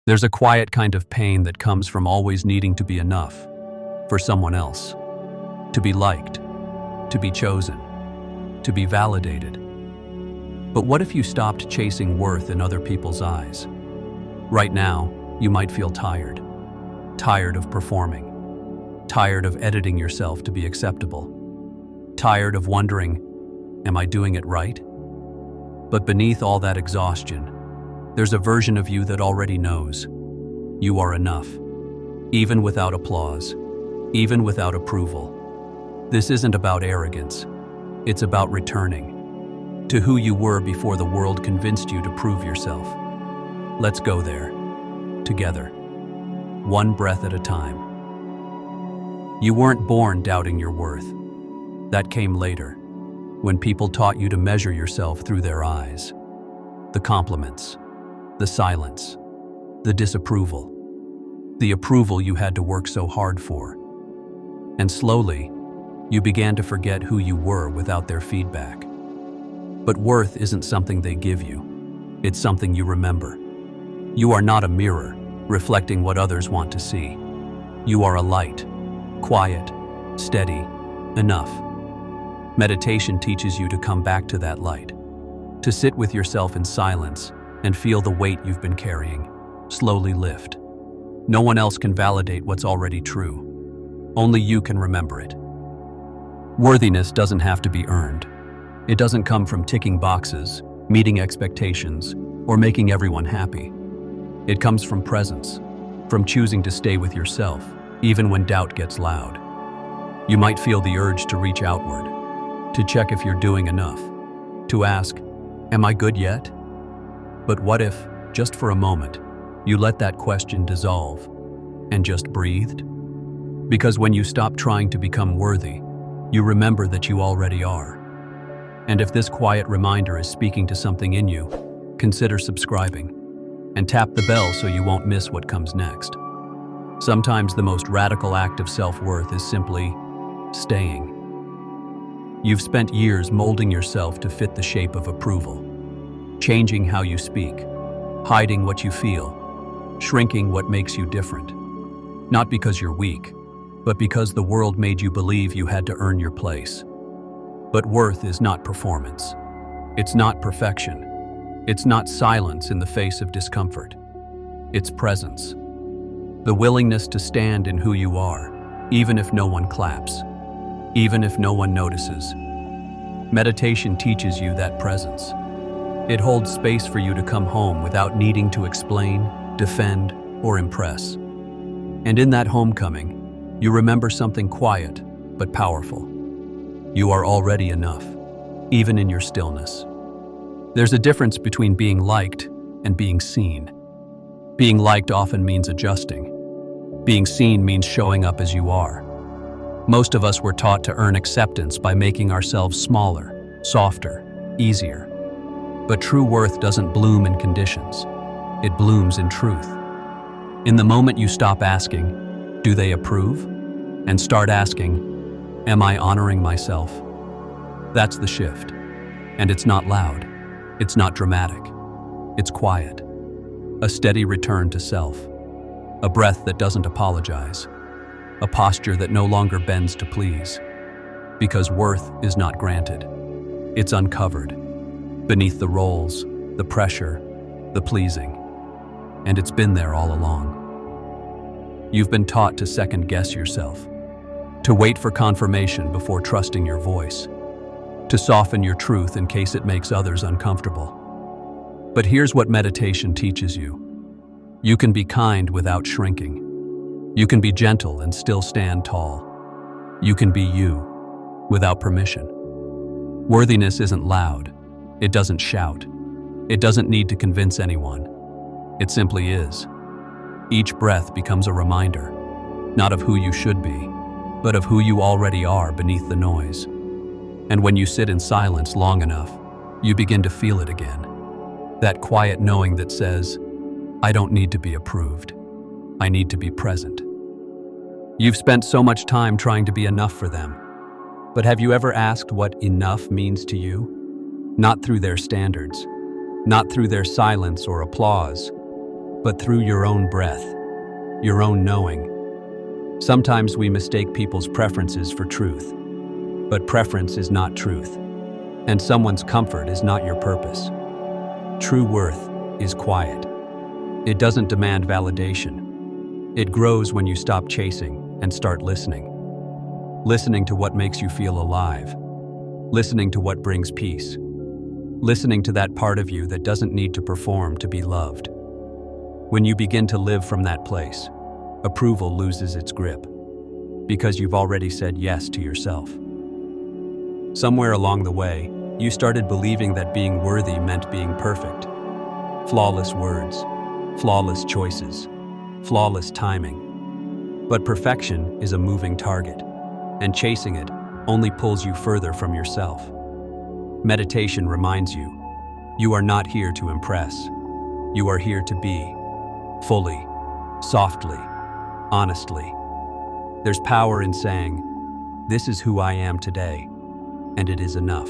There's a quiet kind of pain that comes from always needing to be enough for someone else, to be liked, to be chosen, to be validated. But what if you stopped chasing worth in other people's eyes? Right now, you might feel tired. Tired of performing. Tired of editing yourself to be acceptable. Tired of wondering, am I doing it right? But beneath all that exhaustion, there's a version of you that already knows. You are enough. Even without applause. Even without approval. This isn't about arrogance. It's about returning to who you were before the world convinced you to prove yourself. Let's go there. Together. One breath at a time. You weren't born doubting your worth. That came later, when people taught you to measure yourself through their eyes. The compliments, the silence, the disapproval, the approval you had to work so hard for. And slowly, you began to forget who you were without their feedback. But worth isn't something they give you. It's something you remember. You are not a mirror, reflecting what others want to see. You are a light, quiet, steady, enough. Meditation teaches you to come back to that light, to sit with yourself in silence and feel the weight you've been carrying slowly lift. No one else can validate what's already true. Only you can remember it. Worthiness doesn't have to be earned. It doesn't come from ticking boxes, meeting expectations, or making everyone happy. It comes from presence, from choosing to stay with yourself, even when doubt gets loud. You might feel the urge to reach outward, to check if you're doing enough, to ask, am I good yet? But what if, just for a moment, you let that question dissolve and just breathed? Because when you stop trying to become worthy, you remember that you already are. And if this quiet reminder is speaking to something in you, consider subscribing and tap the bell so you won't miss what comes next. Sometimes the most radical act of self-worth is simply staying. You've spent years molding yourself to fit the shape of approval, changing how you speak, hiding what you feel, shrinking what makes you different. Not because you're weak, but because the world made you believe you had to earn your place. But worth is not performance. It's not perfection. It's not silence in the face of discomfort. It's presence. The willingness to stand in who you are, even if no one claps, even if no one notices. Meditation teaches you that presence. It holds space for you to come home without needing to explain, defend, or impress. And in that homecoming, you remember something quiet but powerful. You are already enough, even in your stillness. There's a difference between being liked and being seen. Being liked often means adjusting. Being seen means showing up as you are. Most of us were taught to earn acceptance by making ourselves smaller, softer, easier. But true worth doesn't bloom in conditions. It blooms in truth. In the moment you stop asking, do they approve? And start asking, am I honoring myself? That's the shift. And it's not loud. It's not dramatic. It's quiet. A steady return to self. A breath that doesn't apologize. A posture that no longer bends to please. Because worth is not granted. It's uncovered. Beneath the roles, the pressure, the pleasing. And it's been there all along. You've been taught to second-guess yourself, to wait for confirmation before trusting your voice, to soften your truth in case it makes others uncomfortable. But here's what meditation teaches you. You can be kind without shrinking. You can be gentle and still stand tall. You can be you, without permission. Worthiness isn't loud. It doesn't shout. It doesn't need to convince anyone. It simply is. Each breath becomes a reminder, not of who you should be, but of who you already are beneath the noise. And when you sit in silence long enough, you begin to feel it again. That quiet knowing that says, I don't need to be approved. I need to be present. You've spent so much time trying to be enough for them. But have you ever asked what enough means to you? Not through their standards, not through their silence or applause, but through your own breath, your own knowing. Sometimes we mistake people's preferences for truth, but preference is not truth, and someone's comfort is not your purpose. True worth is quiet. It doesn't demand validation. It grows when you stop chasing and start listening. Listening to what makes you feel alive. Listening to what brings peace. Listening to that part of you that doesn't need to perform to be loved. When you begin to live from that place, approval loses its grip, because you've already said yes to yourself. Somewhere along the way, you started believing that being worthy meant being perfect. Flawless words, flawless choices, flawless timing. But perfection is a moving target, and chasing it only pulls you further from yourself. Meditation reminds you, you are not here to impress. You are here to be, fully, softly, honestly. There's power in saying, this is who I am today, and it is enough.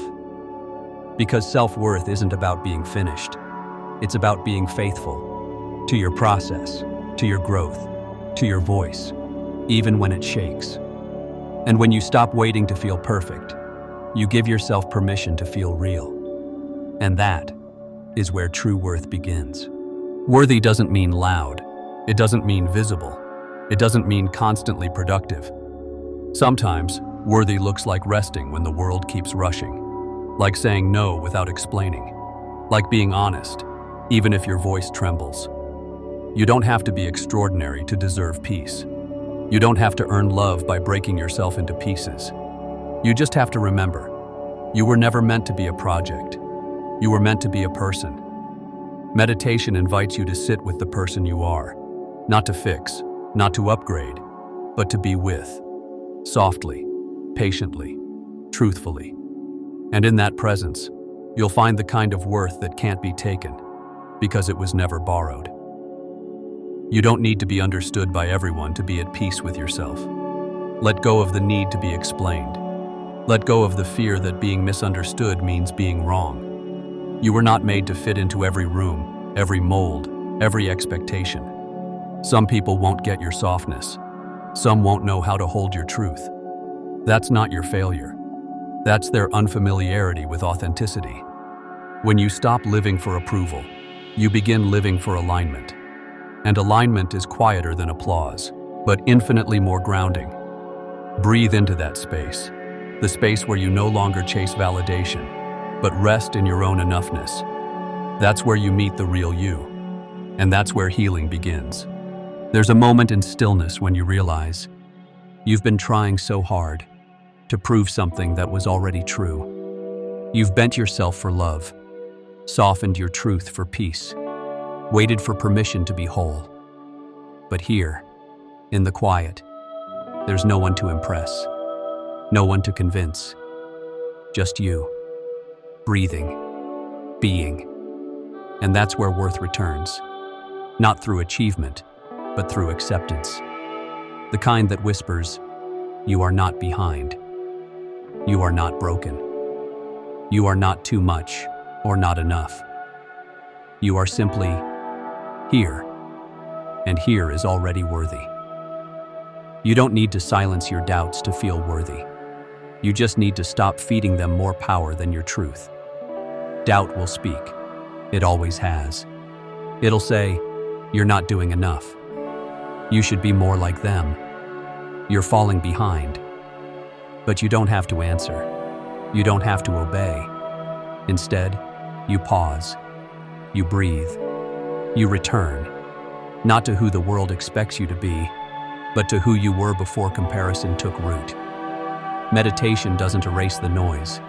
Because self-worth isn't about being finished. It's about being faithful to your process, to your growth, to your voice, even when it shakes. And when you stop waiting to feel perfect, you give yourself permission to feel real. And that is where true worth begins. Worthy doesn't mean loud. It doesn't mean visible. It doesn't mean constantly productive. Sometimes, worthy looks like resting when the world keeps rushing, like saying no without explaining, like being honest, even if your voice trembles. You don't have to be extraordinary to deserve peace. You don't have to earn love by breaking yourself into pieces. You just have to remember, you were never meant to be a project. You were meant to be a person. Meditation invites you to sit with the person you are, not to fix, not to upgrade, but to be with, softly, patiently, truthfully. And in that presence, you'll find the kind of worth that can't be taken, because it was never borrowed. You don't need to be understood by everyone to be at peace with yourself. Let go of the need to be explained. Let go of the fear that being misunderstood means being wrong. You were not made to fit into every room, every mold, every expectation. Some people won't get your softness. Some won't know how to hold your truth. That's not your failure. That's their unfamiliarity with authenticity. When you stop living for approval, you begin living for alignment. And alignment is quieter than applause, but infinitely more grounding. Breathe into that space, the space where you no longer chase validation, but rest in your own enoughness. That's where you meet the real you, and that's where healing begins. There's a moment in stillness when you realize you've been trying so hard to prove something that was already true. You've bent yourself for love, softened your truth for peace, waited for permission to be whole. But here, in the quiet, there's no one to impress, no one to convince, just you, breathing, being. And that's where worth returns, not through achievement, but through acceptance. The kind that whispers, you are not behind. You are not broken. You are not too much or not enough. You are simply here, and here is already worthy. You don't need to silence your doubts to feel worthy. You just need to stop feeding them more power than your truth. Doubt will speak. It always has. It'll say, you're not doing enough. You should be more like them. You're falling behind. But you don't have to answer. You don't have to obey. Instead, you pause. You breathe. You return, not to who the world expects you to be, but to who you were before comparison took root. Meditation doesn't erase the noise.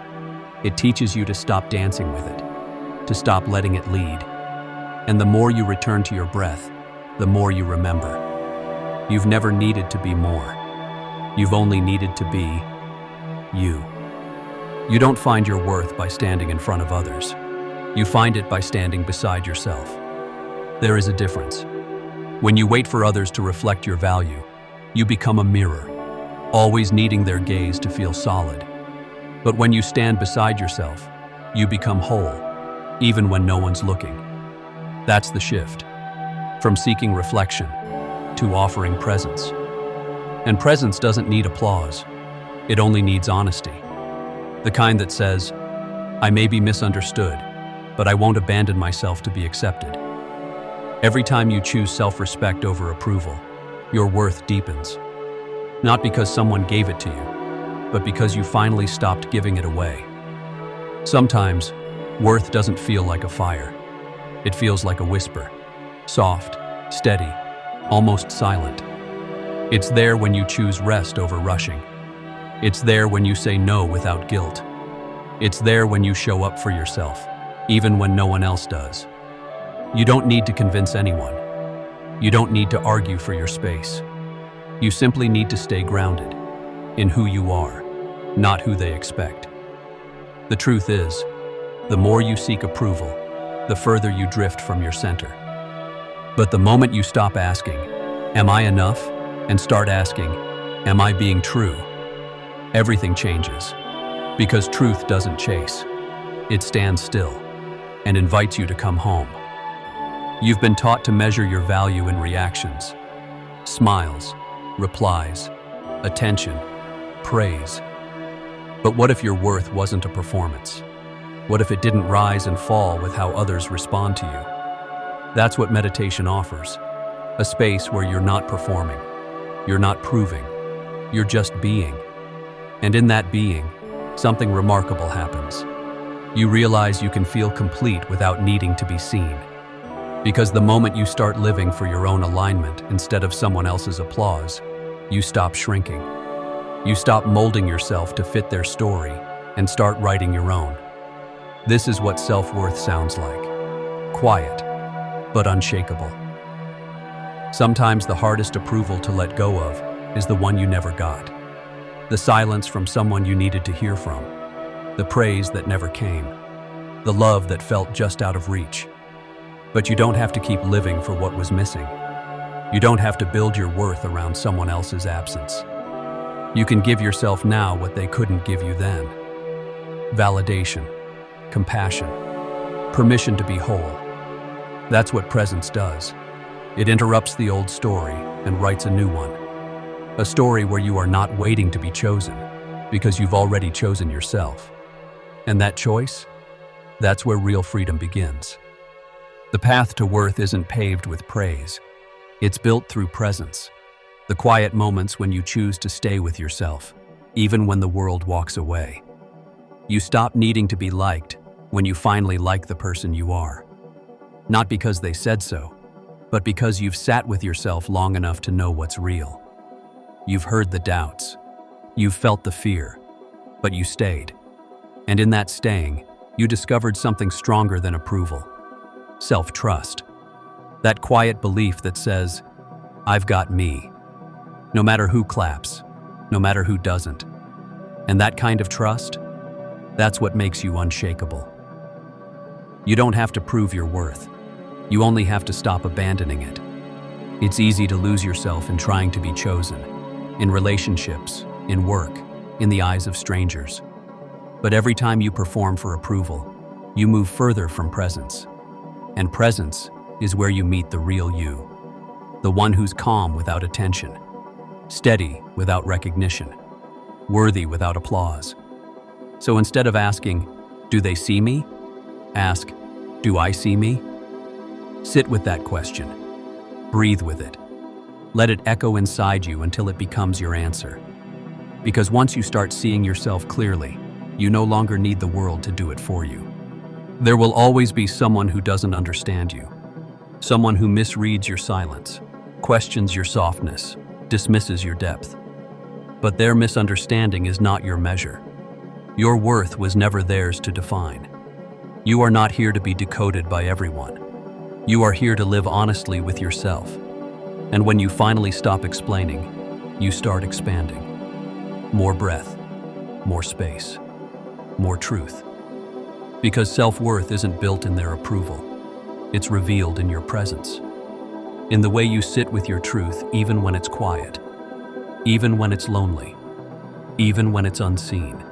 It teaches you to stop dancing with it, to stop letting it lead. And the more you return to your breath, the more you remember. You've never needed to be more. You've only needed to be you. You don't find your worth by standing in front of others. You find it by standing beside yourself. There is a difference. When you wait for others to reflect your value, you become a mirror, always needing their gaze to feel solid. But when you stand beside yourself, you become whole, even when no one's looking. That's the shift. from seeking reflection to offering presence. And presence doesn't need applause. It only needs honesty. The kind that says, I may be misunderstood, but I won't abandon myself to be accepted. Every time you choose self-respect over approval, your worth deepens. Not because someone gave it to you, but because you finally stopped giving it away. Sometimes, worth doesn't feel like a fire. It feels like a whisper, soft, steady, almost silent. It's there when you choose rest over rushing. It's there when you say no without guilt. It's there when you show up for yourself, even when no one else does. You don't need to convince anyone. You don't need to argue for your space. You simply need to stay grounded in who you are, not who they expect. The truth is, the more you seek approval, the further you drift from your center. But the moment you stop asking, am I enough? And start asking, am I being true? Everything changes. Because truth doesn't chase. It stands still and invites you to come home. You've been taught to measure your value in reactions, smiles, replies, attention, praise. But what if your worth wasn't a performance? What if it didn't rise and fall with how others respond to you? That's what meditation offers, a space where you're not performing, you're not proving, you're just being. And in that being, something remarkable happens. You realize you can feel complete without needing to be seen. Because the moment you start living for your own alignment instead of someone else's applause, you stop shrinking. You stop molding yourself to fit their story and start writing your own. This is what self-worth sounds like. Quiet, but unshakable. Sometimes the hardest approval to let go of is the one you never got. The silence from someone you needed to hear from. The praise that never came. The love that felt just out of reach. But you don't have to keep living for what was missing. You don't have to build your worth around someone else's absence. You can give yourself now what they couldn't give you then. Validation, compassion, permission to be whole. That's what presence does. It interrupts the old story and writes a new one. A story where you are not waiting to be chosen, because you've already chosen yourself. And that choice? That's where real freedom begins. The path to worth isn't paved with praise. It's built through presence. The quiet moments when you choose to stay with yourself, even when the world walks away. You stop needing to be liked when you finally like the person you are. Not because they said so, but because you've sat with yourself long enough to know what's real. You've heard the doubts. You've felt the fear, but you stayed. And in that staying, you discovered something stronger than approval. Self-trust. That quiet belief that says, I've got me. No matter who claps, no matter who doesn't. And that kind of trust, that's what makes you unshakable. You don't have to prove your worth. You only have to stop abandoning it. It's easy to lose yourself in trying to be chosen, in relationships, in work, in the eyes of strangers. But every time you perform for approval, you move further from presence. And presence is where you meet the real you, the one who's calm without attention, steady without recognition, worthy without applause. So instead of asking, do they see me? Ask, do I see me? Sit with that question. Breathe with it. Let it echo inside you until it becomes your answer. Because once you start seeing yourself clearly, you no longer need the world to do it for you. There will always be someone who doesn't understand you. Someone who misreads your silence, questions your softness, dismisses your depth. But their misunderstanding is not your measure. Your worth was never theirs to define. You are not here to be decoded by everyone. You are here to live honestly with yourself. And when you finally stop explaining, you start expanding. More breath, more space, more truth. Because self-worth isn't built in their approval. It's revealed in your presence. In the way you sit with your truth even when it's quiet, even when it's lonely, even when it's unseen.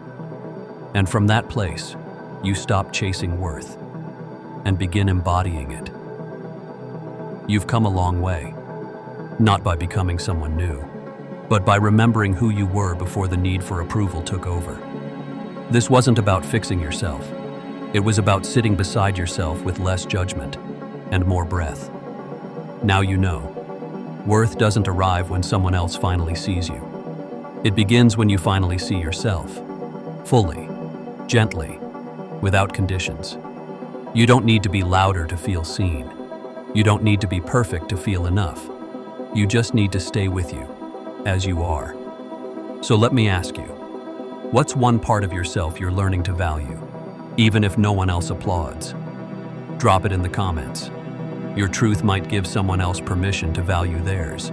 And from that place, you stop chasing worth and begin embodying it. You've come a long way, not by becoming someone new, but by remembering who you were before the need for approval took over. This wasn't about fixing yourself. It was about sitting beside yourself with less judgment and more breath. Now you know. Worth doesn't arrive when someone else finally sees you. It begins when you finally see yourself, fully, gently, without conditions. You don't need to be louder to feel seen. You don't need to be perfect to feel enough. You just need to stay with you, as you are. So let me ask you, what's one part of yourself you're learning to value, even if no one else applauds? Drop it in the comments. Your truth might give someone else permission to value theirs.